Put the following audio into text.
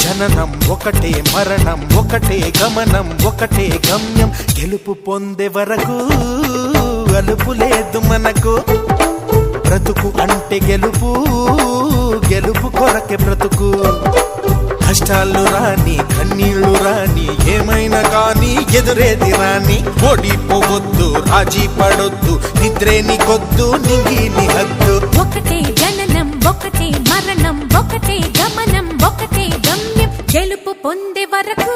జననం ఒకటే మరణం ఒకటే గమనం ఒకటే గమ్యం గెలుపు పొందే వరకు అలుపు లేదు మనకు బ్రతుకు అంటే గెలుపు గెలుపు కొరకే బ్రతుకు కష్టాలు రాని కన్నీళ్లు రాని ఏమైనా కానీ ఎదురేది రాని ఓడిపోవద్దు రాజీ పడొద్దు నిద్రేని కొద్దు నింగిని హద్దు ఒకటే జననం ఒకటే మరణం ఒకటే గమనం ఒకటే గమ్యం గెలుపు పొందే వరకు